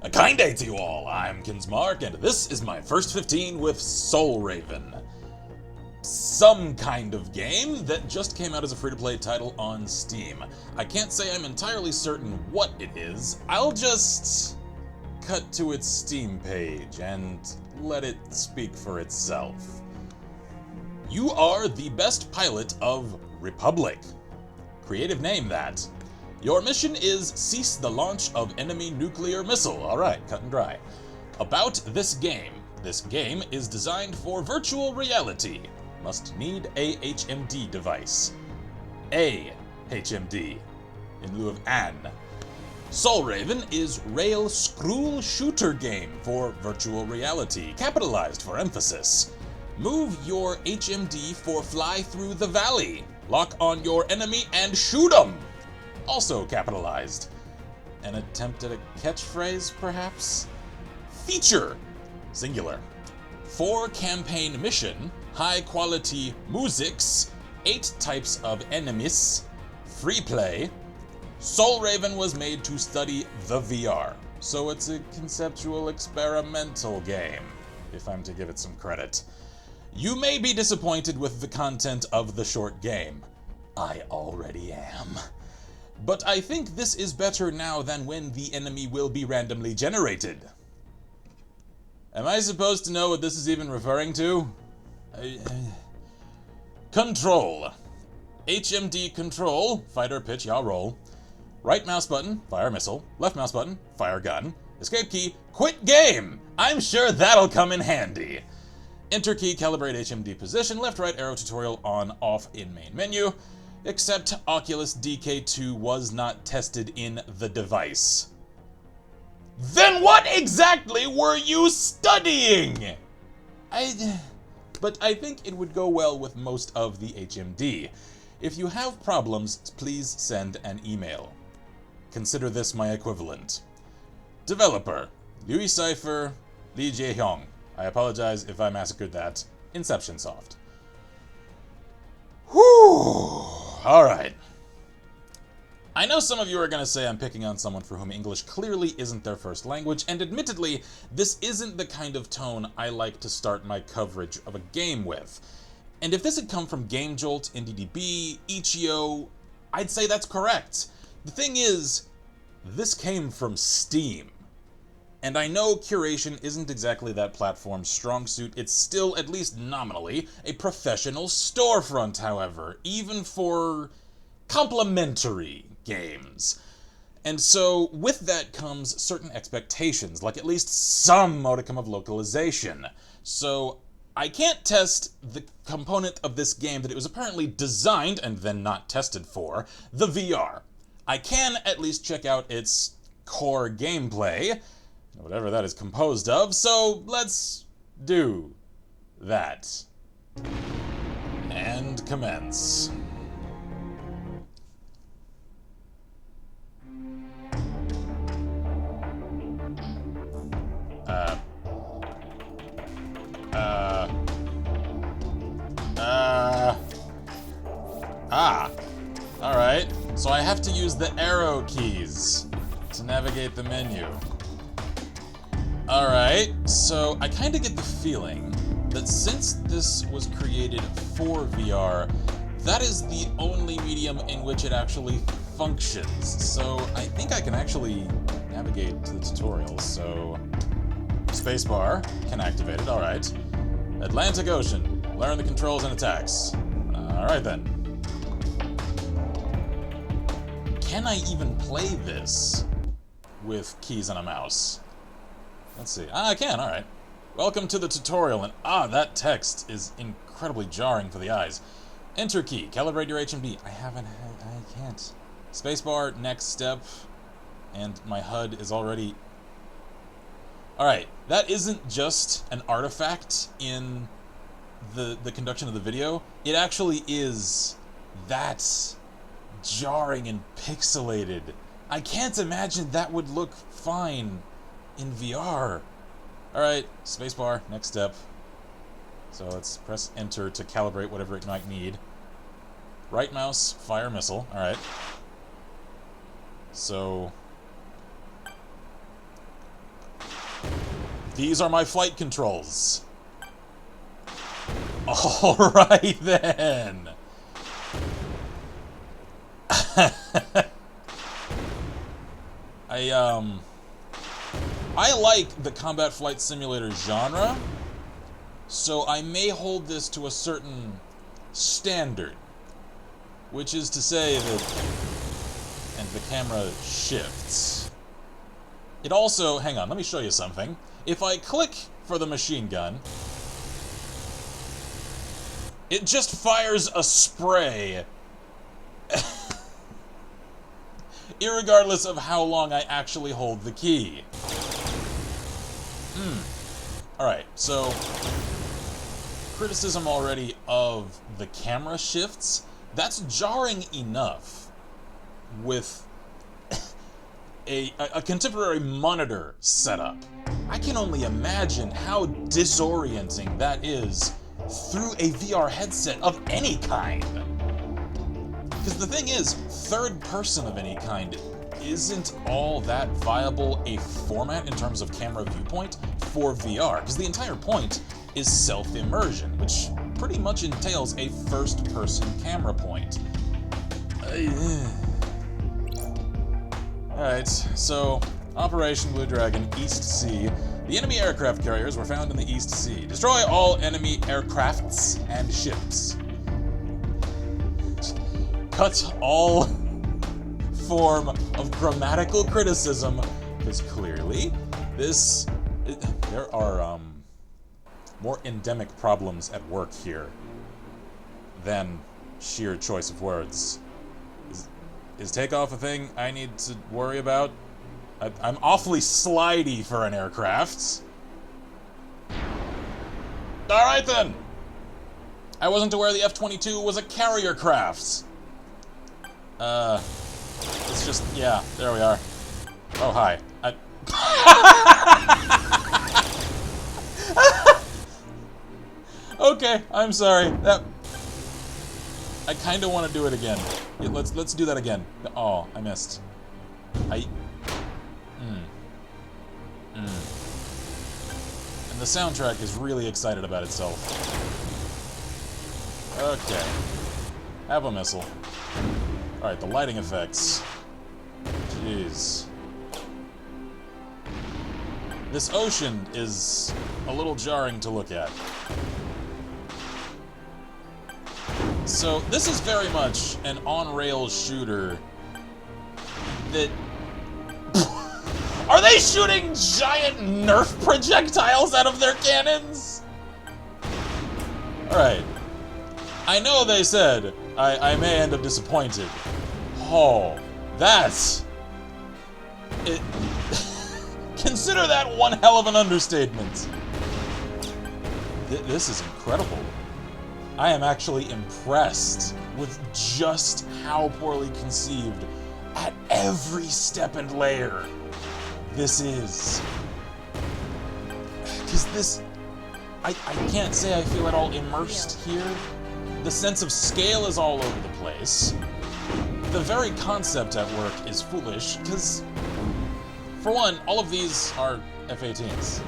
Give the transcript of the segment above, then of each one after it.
A kind day to you all, I'm Kinsmarck, and this is my first 15 with Solraven. Some kind of game that just came out as a free-to-play title on Steam. I can't say I'm entirely certain what it is. I'll just cut to its Steam page and let it speak for itself. You are the best pilot of Republic. Creative name, that. Your mission is cease the launch of enemy nuclear missile. Alright, cut and dry. About this game. This game is designed for virtual reality. Must need a HMD device. A HMD, in lieu of an. Solraven is rail scroll shooter game for virtual reality, capitalized for emphasis. Move your HMD for fly through the valley. Lock on your enemy and shoot 'em. Also capitalized. An attempt at a catchphrase, perhaps? Feature, singular. 4 campaign mission, high quality musics, 8 types of enemies, free play. Solraven was made to study the VR, so it's a conceptual experimental game, if I'm to give it some credit. You may be disappointed with the content of the short game. I already am. But I think this is better now than when the enemy will be randomly generated. Am I supposed to know what this is even referring to? Control. HMD control, fighter pitch, yaw roll. Right mouse button, fire missile. Left mouse button, fire gun. Escape key, quit game! I'm sure that'll come in handy. Enter key, calibrate HMD position. Left right arrow tutorial on off in main menu. Except Oculus DK2 was not tested in the device. Then what exactly were you studying? But I think it would go well with most of the HMD. If you have problems, please send an email. Consider this my equivalent. Developer, Louis Cypher, Lee Jae-hyung. I apologize if I massacred that. Inception Soft. Whew. Alright. I know some of you are going to say I'm picking on someone for whom English clearly isn't their first language, and admittedly, this isn't the kind of tone I like to start my coverage of a game with. And if this had come from GameJolt, IndieDB, Itch.io, I'd say that's correct. The thing is, this came from Steam. And I know curation isn't exactly that platform's strong suit. It's still, at least nominally, a professional storefront, however, even for complimentary games. And so, with that comes certain expectations, like at least some modicum of localization. So, I can't test the component of this game that it was apparently designed, and then not tested for, the VR. I can at least check out its core gameplay, whatever that is composed of, so let's do that. And commence. Alright, so I have to use the arrow keys to navigate the menu. Alright, so I kind of get the feeling that since this was created for VR, that is the only medium in which it actually functions. So I think I can actually navigate to the tutorials. So spacebar can activate it, alright. Atlantic Ocean, learn the controls and attacks. Alright then. Can I even play this with keys and a mouse? Let's see. I can, alright. Welcome to the tutorial, and that text is incredibly jarring for the eyes. Enter key, calibrate your HMD. I can't. Spacebar, next step, and my HUD is already... Alright, that isn't just an artifact in the conduction of the video. It actually is that jarring and pixelated. I can't imagine that would look fine in VR. Alright, spacebar, next step. So let's press enter to calibrate whatever it might need. Right mouse, fire missile, alright. So These are my flight controls. Alright then. I like the combat flight simulator genre, so I may hold this to a certain standard, which is to say that, and the camera shifts. It also, hang on, let me show you something. If I click for the machine gun, it just fires a spray, irregardless of how long I actually hold the key. Alright, so criticism already of the camera shifts. That's jarring enough with a contemporary monitor setup. I can only imagine how disorienting that is through a VR headset of any kind. Because the thing is, third person of any kind isn't all that viable a format in terms of camera viewpoint for VR, because the entire point is self-immersion, which pretty much entails a first-person camera point. Alright, so Operation Blue Dragon, East Sea. The enemy aircraft carriers were found in the East Sea. Destroy all enemy aircrafts and ships. Cut all form of grammatical criticism, because clearly there are more endemic problems at work here than sheer choice of words. Is takeoff a thing I need to worry about? I'm awfully slidey for an aircraft. Alright then! I wasn't aware the F-22 was a carrier craft. It's just, yeah, there we are. Oh, hi. Okay, I'm sorry. I kind of want to do it again. Yeah, let's do that again. Oh, I missed. And the soundtrack is really excited about itself. Okay. Have a missile. Alright, the lighting effects. Jeez. This ocean is a little jarring to look at. So, this is very much an on-rails shooter that... Are they shooting giant Nerf projectiles out of their cannons? Alright. I know they said I may end up disappointed. Oh, that's... Consider that one hell of an understatement. This is incredible. I am actually impressed with just how poorly conceived at every step and layer this is. Because this... I can't say I feel at all immersed here. The sense of scale is all over the place. The very concept at work is foolish, because, for one, all of these are F-18s.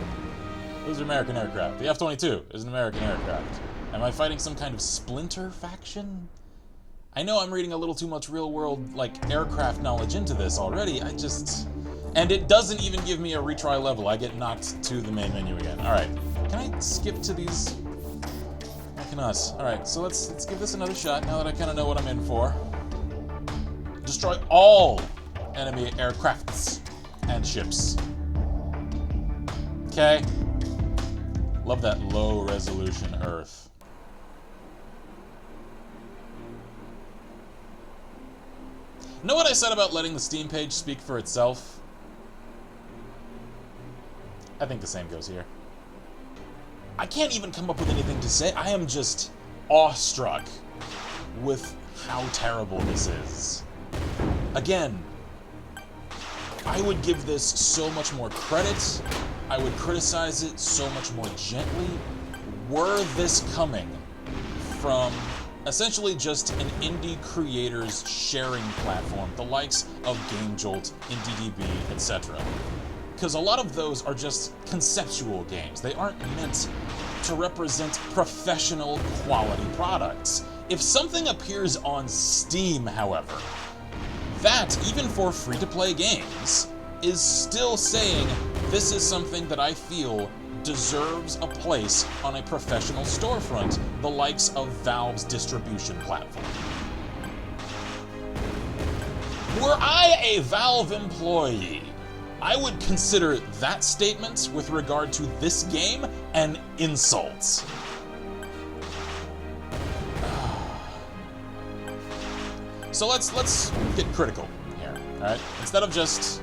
Those are American aircraft. The F-22 is an American aircraft. Am I fighting some kind of splinter faction? I know I'm reading a little too much real-world, aircraft knowledge into this already. And it doesn't even give me a retry level. I get knocked to the main menu again. Alright. Can I skip to these? I cannot. Alright, so let's give this another shot now that I kind of know what I'm in for. Destroy all enemy aircrafts and ships. Okay. Love that low-resolution Earth. Know what I said about letting the Steam page speak for itself? I think the same goes here. I can't even come up with anything to say. I am just awestruck with how terrible this is. Again, I would give this so much more credit. I would criticize it so much more gently were this coming from essentially just an indie creator's sharing platform, the likes of GameJolt, IndieDB, etc. because a lot of those are just conceptual games. They aren't meant to represent professional quality products. If something appears on Steam, however, that, even for free-to-play games, is still saying this is something that I feel deserves a place on a professional storefront, the likes of Valve's distribution platform. Were I a Valve employee, I would consider that statement with regard to this game an insult. So let's get critical here, alright? Instead of just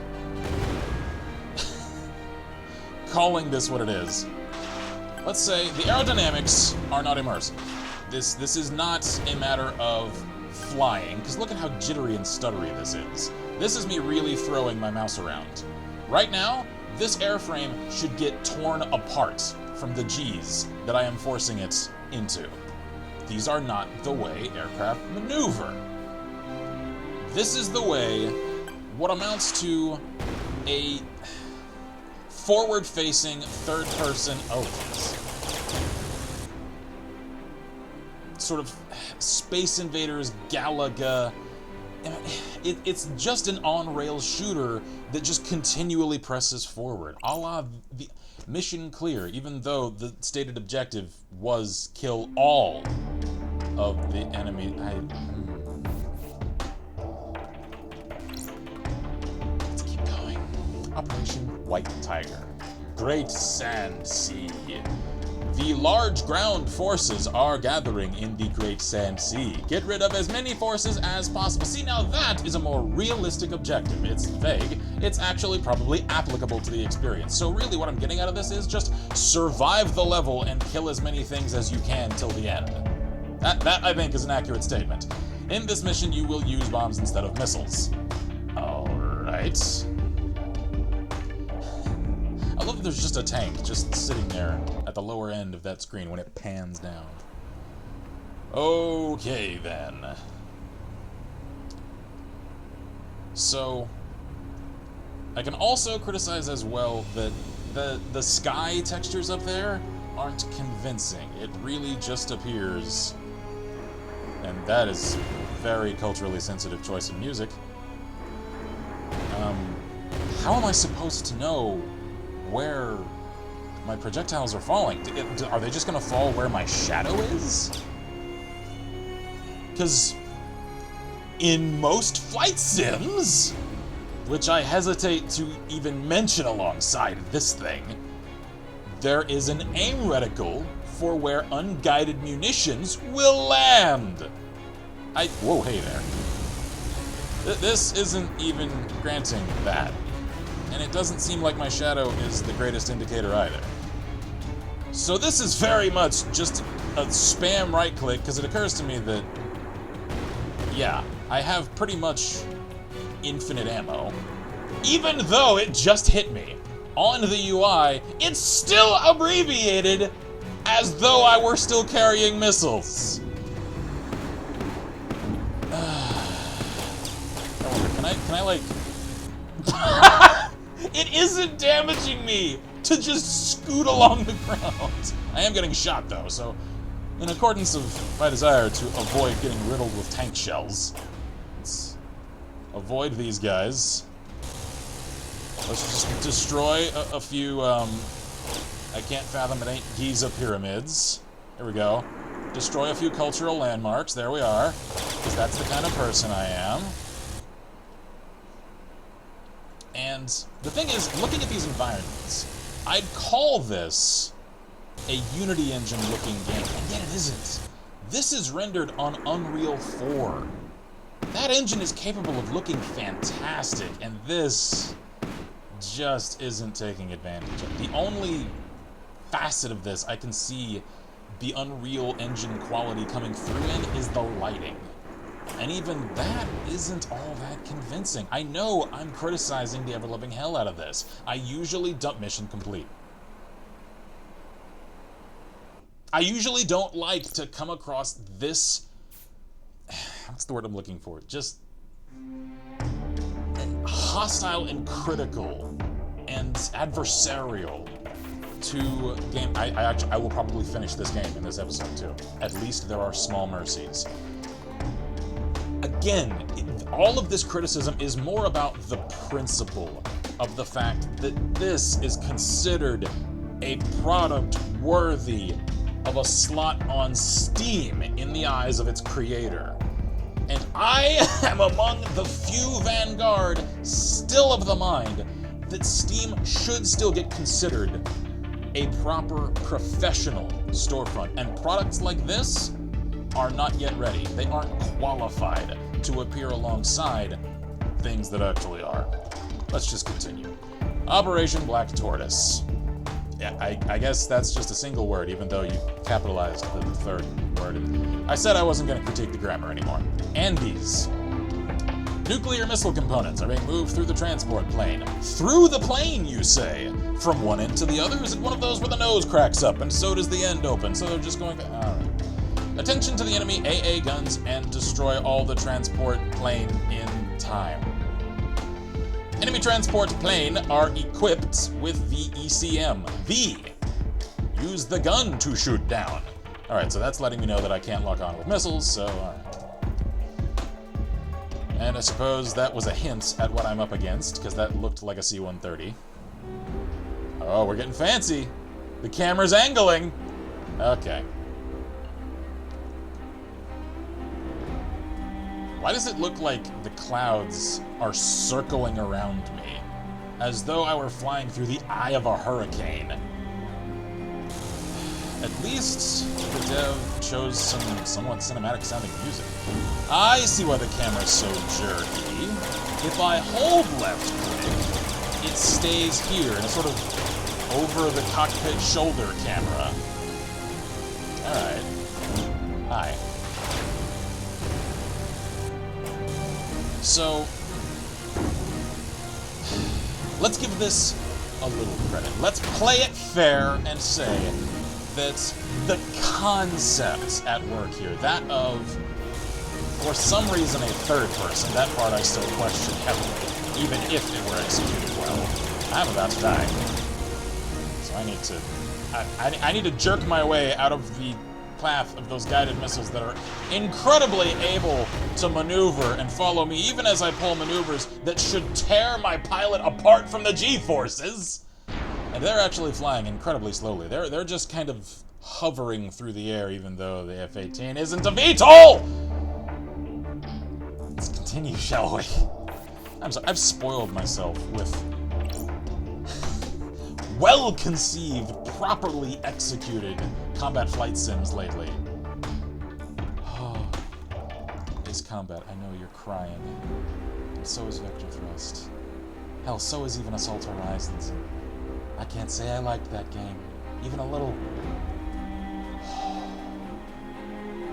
calling this what it is, let's say the aerodynamics are not immersive. This is not a matter of flying, because look at how jittery and stuttery this is. This is me really throwing my mouse around. Right now, this airframe should get torn apart from the G's that I am forcing it into. These are not the way aircraft maneuver. This is the way what amounts to a forward-facing, third-person, sort of Space Invaders Galaga. It's just an on-rails shooter that just continually presses forward, a la the Mission Clear, even though the stated objective was kill all of the enemy. Let's keep going. Operation White Tiger. Great Sand Sea. The large ground forces are gathering in the Great Sand Sea. Get rid of as many forces as possible. See, now that is a more realistic objective. It's vague. It's actually probably applicable to the experience. So really what I'm getting out of this is just survive the level and kill as many things as you can till the end. That I think is an accurate statement. In this mission, you will use bombs instead of missiles. Alright. I love that there's just a tank just sitting there at the lower end of that screen when it pans down. Okay, then. So, I can also criticize as well that the sky textures up there aren't convincing. It really just appears, and that is very culturally sensitive choice of music. How am I supposed to know where my projectiles are falling? Are they just gonna fall where my shadow is? Because in most flight sims, which I hesitate to even mention alongside this thing, there is an aim reticle for where unguided munitions will land. Whoa, hey there. This isn't even granting that. And it doesn't seem like my shadow is the greatest indicator either. So this is very much just a spam right-click, because it occurs to me that, yeah, I have pretty much infinite ammo. Even though it just hit me on the UI, it's still abbreviated as though I were still carrying missiles. Can I like... It isn't damaging me to just scoot along the ground. I am getting shot though, so in accordance of my desire to avoid getting riddled with tank shells, let's avoid these guys. Let's just destroy a few, I can't fathom it ain't Giza pyramids. There we go. Destroy a few cultural landmarks. There we are. Because that's the kind of person I am. And the thing is, looking at these environments, I'd call this a Unity Engine looking game, and yet it isn't. This is rendered on Unreal 4. That engine is capable of looking fantastic, and this just isn't taking advantage of. The only facet of this I can see the Unreal Engine quality coming through in is the lighting. And even that isn't all that convincing. I know I'm criticizing the ever-loving hell out of this. I usually dump mission complete. I usually don't like to come across this... What's the word I'm looking for? Just hostile and critical and and adversarial to game. I will probably finish this game in this episode too. At least there are small mercies. Again, all of this criticism is more about the principle of the fact that this is considered a product worthy of a slot on Steam in the eyes of its creator. And I am among the few vanguard still of the mind that Steam should still get considered a proper professional storefront. And products like this are not yet ready. They aren't qualified to appear alongside things that actually are. Let's just continue. Operation Black Tortoise. Yeah, I guess that's just a single word, even though you capitalized the third word. I said I wasn't going to critique the grammar anymore. Andes. Nuclear missile components are being moved through the transport plane. Through the plane, you say? From one end to the other? Is it one of those where the nose cracks up and so does the end open? So they're just going... Alright. Attention to the enemy AA guns and destroy all the transport plane in time. Enemy transport plane are equipped with the ECM. V. Use the gun to shoot down. Alright, so that's letting me know that I can't lock on with missiles, so alright. And I suppose that was a hint at what I'm up against, because that looked like a C-130. Oh, we're getting fancy. The camera's angling. Okay. Why does it look like the clouds are circling around me? As though I were flying through the eye of a hurricane. At least the dev chose some somewhat cinematic sounding music. I see why the camera's so jerky. If I hold left click, it stays here in a sort of over the cockpit shoulder camera. Alright. Hi. So, let's give this a little credit. Let's play it fair and say that the concept at work here, that of, for some reason, a third person, that part I still question heavily, even if it were executed well. I'm about to die. So I need to... I need to jerk my way out of the path of those guided missiles that are incredibly able to maneuver and follow me, even as I pull maneuvers that should tear my pilot apart from the G-forces. And they're actually flying incredibly slowly. They're just kind of hovering through the air, even though the F-18 isn't a VTOL! Let's continue, shall we? I've spoiled myself with well-conceived, properly executed combat flight sims lately. Oh, Ace Combat, I know you're crying. And so is Vector Thrust. Hell, so is even Assault Horizons. I can't say I liked that game, even a little.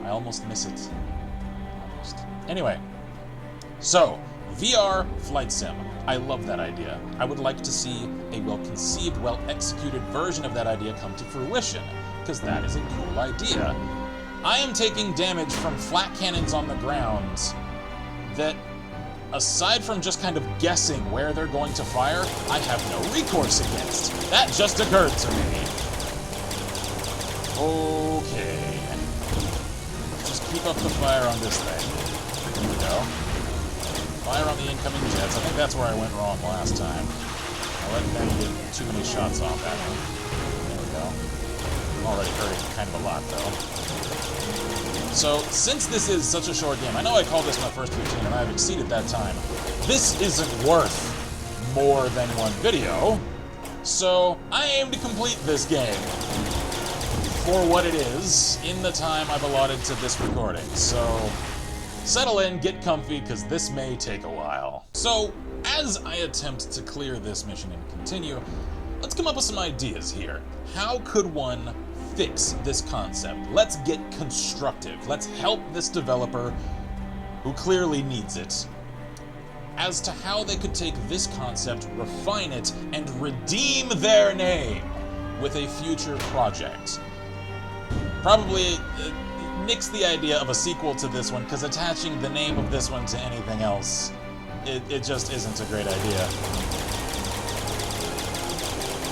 I almost miss it. Almost. Anyway, so, VR Flight Sim. I love that idea. I would like to see a well-conceived, well-executed version of that idea come to fruition, because that is a cool idea. I am taking damage from flat cannons on the ground that, aside from just kind of guessing where they're going to fire, I have no recourse against. That just occurred to me. Okay. Just keep up the fire on this thing. Here we go. Fire on the incoming jets. I think that's where I went wrong last time. I let them get too many shots off at me. There we go. I'm already hurting kind of a lot, though. So, since this is such a short game, I know I called this my first 15 and I've exceeded that time. This isn't worth more than one video, so I aim to complete this game for what it is in the time I've allotted to this recording. So, settle in, get comfy, because this may take a while. So, as I attempt to clear this mission and continue, let's come up with some ideas here. How could one fix this concept? Let's get constructive. Let's help this developer, who clearly needs it, as to how they could take this concept, refine it, and redeem their name with a future project. Probably nix the idea of a sequel to this one, because attaching the name of this one to anything else, it just isn't a great idea.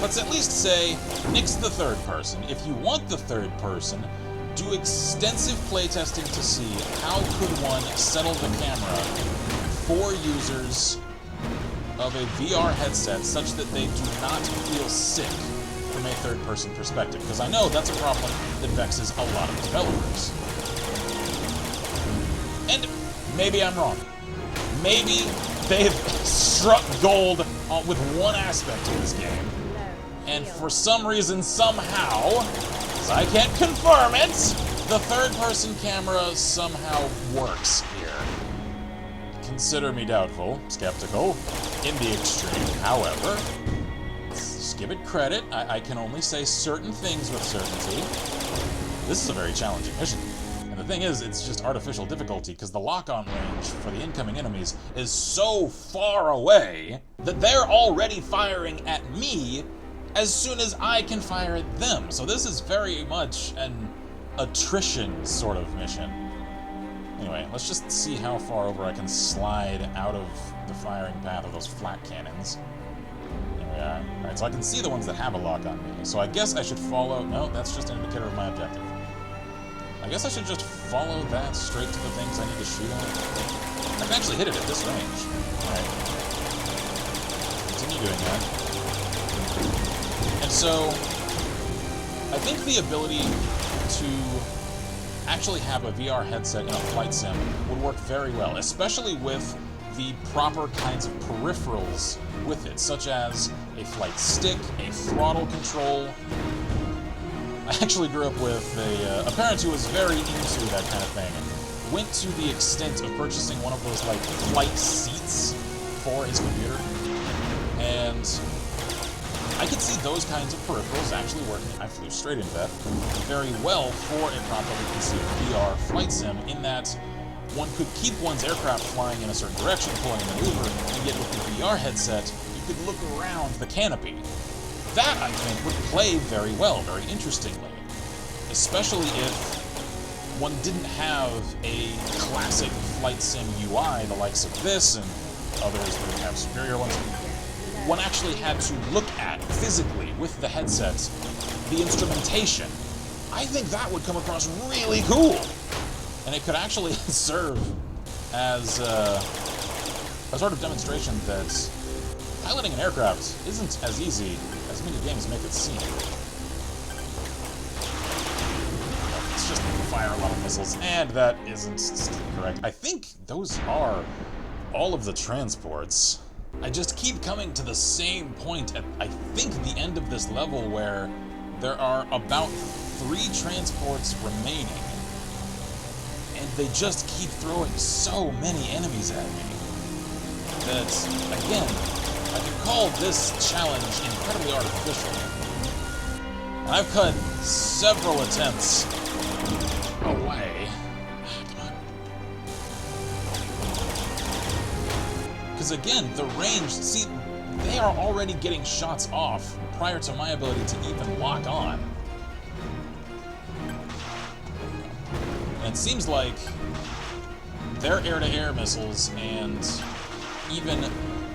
let's at least say, nix the third person. If you want the third person, do extensive playtesting to see how could one settle the camera for users of a VR headset such that they do not feel sick from a third-person perspective, because I know that's a problem that vexes a lot of developers. And maybe I'm wrong. Maybe they've struck gold with one aspect of this game, and for some reason, somehow, because I can't confirm it, the third-person camera somehow works here. Consider me doubtful, skeptical, in the extreme. However, just give it credit. I can only say certain things with certainty. This is a very challenging mission. And the thing is, it's just artificial difficulty, because the lock-on range for the incoming enemies is so far away that they're already firing at me as soon as I can fire at them. So this is very much an attrition sort of mission. Anyway, let's just see how far over I can slide out of the firing path of those flat cannons. There we are. Alright, so I can see the ones that have a lock on me. So I guess I should follow... No, that's just an indicator of my objective. I guess I should just follow that straight to the things I need to shoot at. I can actually hit it at this range. Alright. Continue doing that. And so, I think the ability to actually have a VR headset in a flight sim would work very well, especially with the proper kinds of peripherals with it, such as a flight stick, a throttle control. I actually grew up with a parent who was very into that kind of thing. Went to the extent of purchasing one of those, like, flight seats for his computer. And I could see those kinds of peripherals actually working, I flew straight into that, very well for a properly conceived VR flight sim, in that one could keep one's aircraft flying in a certain direction, pulling a maneuver, and yet with the VR headset, you could look around the canopy. That, I think, would play very well, very interestingly. Especially if one didn't have a classic flight sim UI, the likes of this, and others that have superior ones. One actually had to look at, physically, with the headsets, the instrumentation. I think that would come across really cool! And it could actually serve as a sort of demonstration that piloting an aircraft isn't as easy as many games make it seem. It's just fire a lot of missiles, and that isn't correct. I think those are all of the transports. I just keep coming to the same point at, I think, the end of this level, where there are about 3 transports remaining, and they just keep throwing so many enemies at me that, again, I could call this challenge incredibly artificial. And I've cut several attempts away. Because again, the range, see, they are already getting shots off prior to my ability to even lock on. And it seems like their air-to-air missiles and even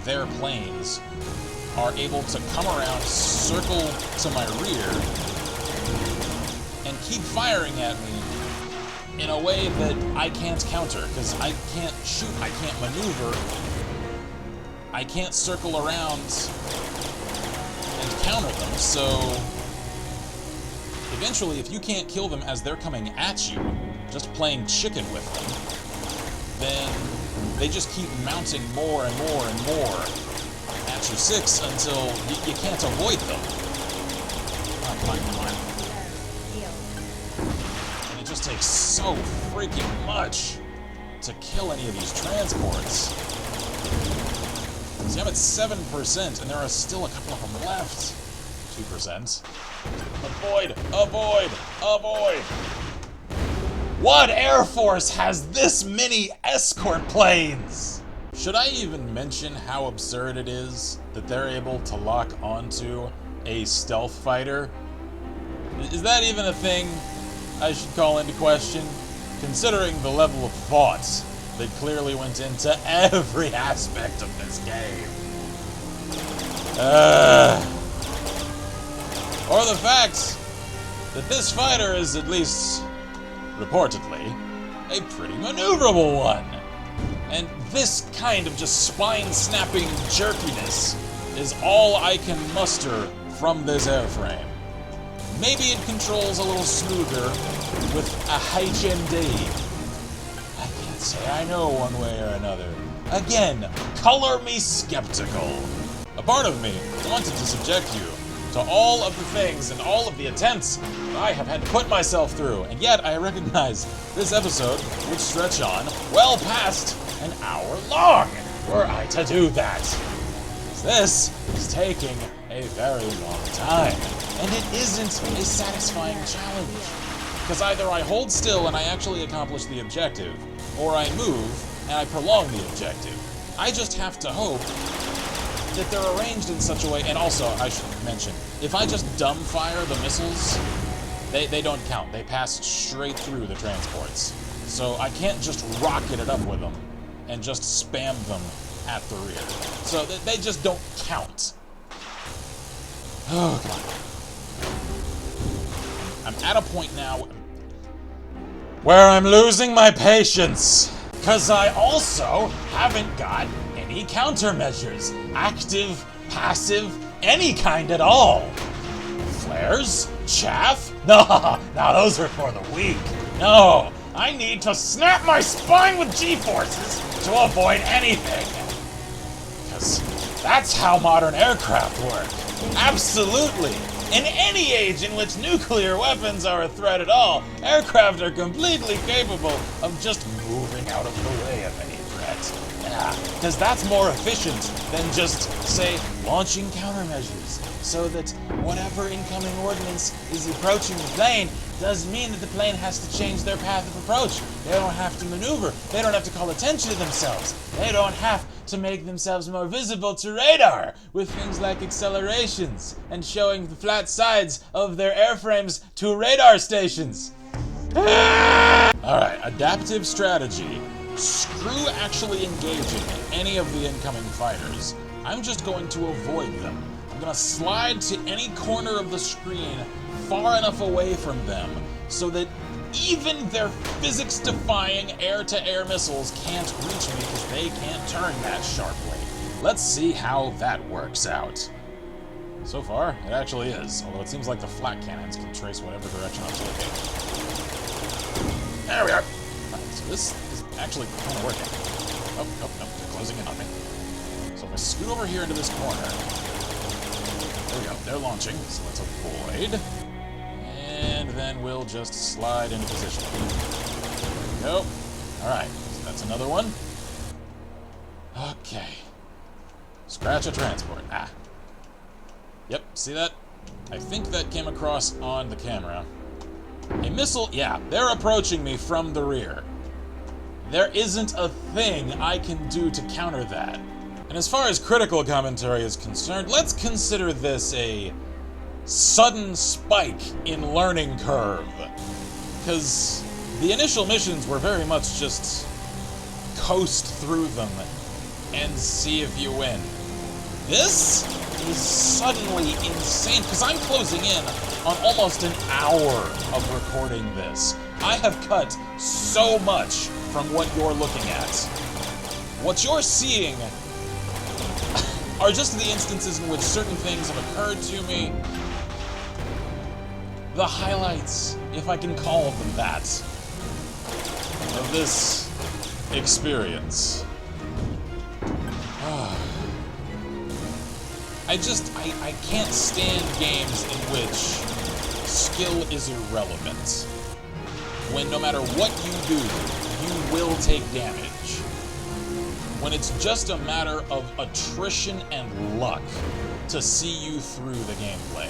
their planes are able to come around, circle to my rear, and keep firing at me in a way that I can't counter, because I can't shoot, I can't maneuver, I can't circle around and counter them, so eventually, if you can't kill them as they're coming at you, just playing chicken with them, then they just keep mounting more and more and more at your 6 until you can't avoid them. Come on. And it just takes so freaking much to kill any of these transports. See, I'm at 7%, and there are still a couple of them left. 2%. Avoid! What Air Force has this many escort planes? Should I even mention how absurd it is that they're able to lock onto a stealth fighter? Is that even a thing I should call into question? Considering the level of thought that clearly went into every aspect of this game. or the fact that this fighter is, at least reportedly, a pretty maneuverable one. And this kind of just spine-snapping jerkiness is all I can muster from this airframe. Maybe it controls a little smoother with a HMD. I can't say I know one way or another. Again, color me skeptical. A part of me wanted to subject you to all of the things and all of the attempts that I have had to put myself through, and yet I recognize this episode would stretch on well past an hour long were I to do that. This is taking a very long time, and it isn't a satisfying challenge, because either I hold still and I actually accomplish the objective, or I move and I prolong the objective. I just have to hope that they're arranged in such a way, and also, I should mention, if I just dumbfire the missiles, they don't count. They pass straight through the transports. So I can't just rocket it up with them and just spam them at the rear. So they just don't count. Oh, God. I'm at a point now where I'm losing my patience, because I also haven't got any countermeasures. Active, passive, any kind at all. Flares? Chaff? No, those are for the weak. No, I need to snap my spine with G-forces to avoid anything. Because that's how modern aircraft work. Absolutely. In any age in which nuclear weapons are a threat at all, aircraft are completely capable of just moving out of the way of any threat. Because that's more efficient than just, say, launching countermeasures, so that whatever incoming ordnance is approaching the plane does mean that the plane has to change their path of approach. They don't have to maneuver. They don't have to call attention to themselves. They don't have to make themselves more visible to radar with things like accelerations and showing the flat sides of their airframes to radar stations. Alright, adaptive strategy. Screw actually engaging any of the incoming fighters. I'm just going to avoid them. I'm going to slide to any corner of the screen far enough away from them so that even their physics-defying air-to-air missiles can't reach me because they can't turn that sharply. Let's see how that works out. So far, it actually is, although it seems like the flak cannons can trace whatever direction I'm taking. There we are! Alright, so this is actually kind of working. Oh, they're closing in on me. So if I scoot over here into this corner, there we go, they're launching, so let's avoid. And then we'll just slide into position. There we go. Alright, so that's another one. Okay. Scratch a transport. Yep, see that? I think that came across on the camera. A missile, yeah, they're approaching me from the rear. There isn't a thing I can do to counter that. And as far as critical commentary is concerned, let's consider this a sudden spike in learning curve. Because the initial missions were very much just coast through them and see if you win. This is suddenly insane, because I'm closing in on almost an hour of recording this. I have cut so much from what you're looking at. What you're seeing are just the instances in which certain things have occurred to me. The highlights, if I can call them that, of this experience. I can't stand games in which skill is irrelevant. When no matter what you do, you will take damage. When it's just a matter of attrition and luck to see you through the gameplay.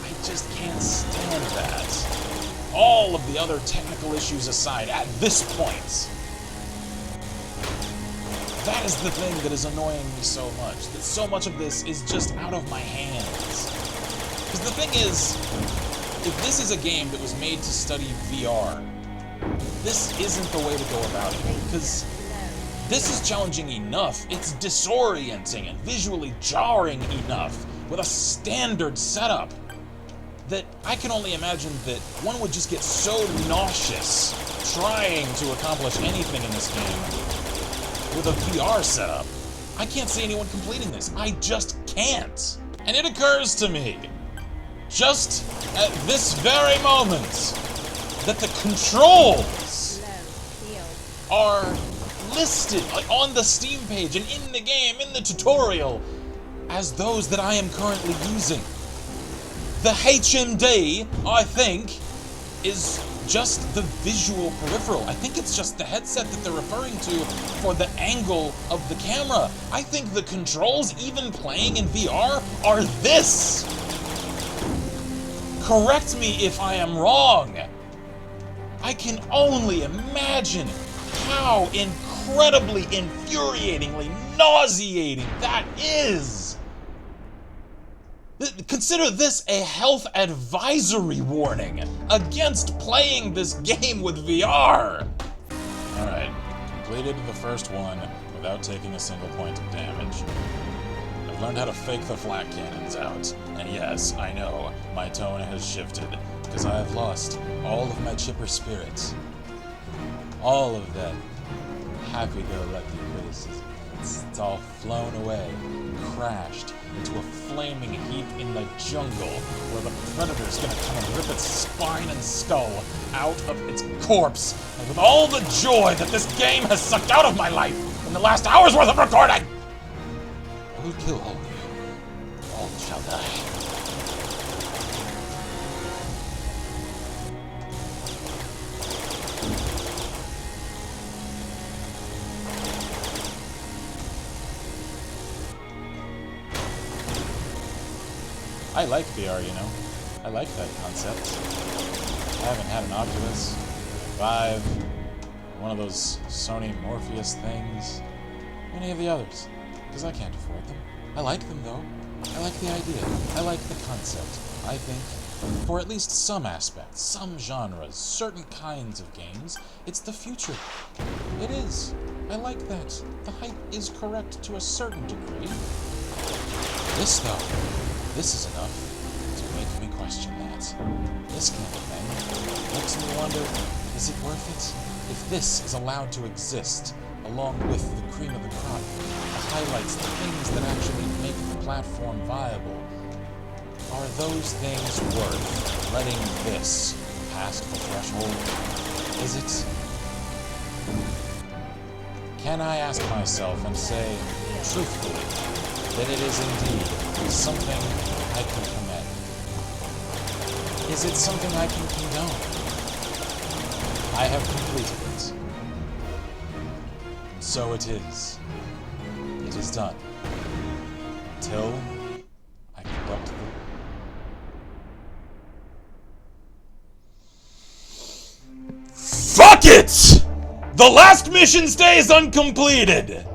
I just can't stand that. All of the other technical issues aside, at this point, that is the thing that is annoying me so much. That so much of this is just out of my hands. Because the thing is, if this is a game that was made to study VR, this isn't the way to go about it. Because this is challenging enough. It's disorienting and visually jarring enough with a standard setup. that I can only imagine that one would just get so nauseous trying to accomplish anything in this game with a VR setup. I can't see anyone completing this. I just can't. And it occurs to me, just at this very moment, that the controls are listed on the Steam page and in the game, in the tutorial, as those that I am currently using. The HMD, I think, is just the visual peripheral. I think it's just the headset that they're referring to for the angle of the camera. I think the controls, even playing in VR, are this. Correct me if I am wrong. I can only imagine how incredibly, infuriatingly nauseating that is. Consider this a health advisory warning against playing this game with VR. Alright, completed the first one without taking a single point of damage. I've learned how to fake the flak cannons out, and yes, I know, my tone has shifted, because I have lost all of my chipper spirits. All of that happy-go-lucky criticism. It's all flown away, crashed into a flaming heap in the jungle where the predator's gonna come and rip its spine and skull out of its corpse. And with all the joy that this game has sucked out of my life in the last hour's worth of recording, I will kill all of you. All shall die. I like VR, you know. I like that concept. I haven't had an Oculus, Vive, one of those Sony Morpheus things, any of the others, because I can't afford them. I like them, though. I like the idea. I like the concept. I think, for at least some aspects, some genres, certain kinds of games, it's the future. It is. I like that. The hype is correct to a certain degree. This, though, this is enough to make me question that. This kind of thing makes me wonder, is it worth it? If this is allowed to exist, along with the cream of the crop, the highlights, the things that actually make the platform viable, are those things worth letting this past the threshold? Is it? Can I ask myself and say, truthfully, that it is indeed something I can commend? Is it something I can condone? I have completed it. And so it is. It is done. Until I conduct the... Fuck it! The last mission stays uncompleted!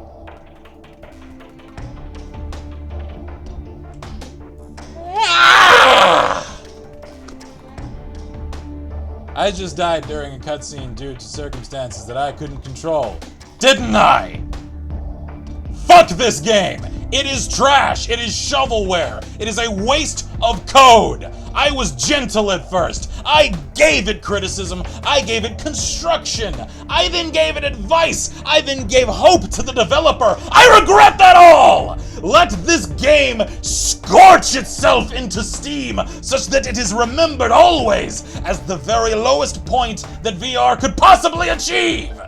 I just died during a cutscene due to circumstances that I couldn't control. Didn't I? Fuck this game! It is trash! It is shovelware! It is a waste of code! I was gentle at first. I gave it criticism. I gave it construction. I then gave it advice. I then gave hope to the developer. I regret that all! Let this game scorch itself into Steam such that it is remembered always as the very lowest point that VR could possibly achieve.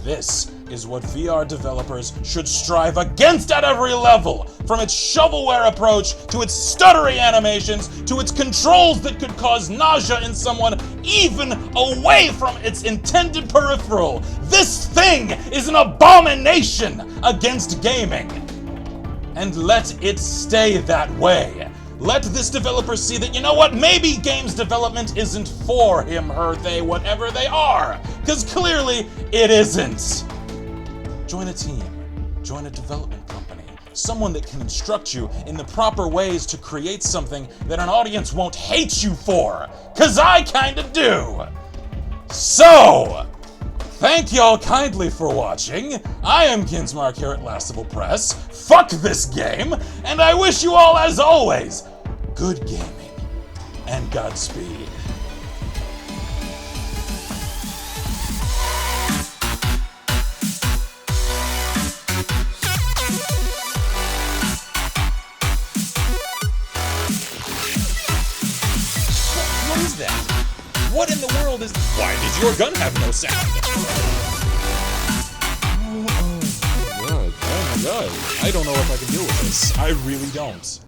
This is what VR developers should strive against at every level, from its shovelware approach to its stuttery animations to its controls that could cause nausea in someone even away from its intended peripheral. This thing is an abomination against gaming. And let it stay that way. Let this developer see that, you know what, maybe games development isn't for him, her, they, whatever they are, because clearly it isn't. Join a team, join a development company, someone that can instruct you in the proper ways to create something that an audience won't hate you for, because I kinda do. So, thank y'all kindly for watching. I am Kinsmarck here at Lastable Press. Fuck this game, and I wish you all, as always, good gaming. and Godspeed. What is that? What in the world is... Why did your gun have no sound? Oh my god. I don't know if I can deal with this. I really don't.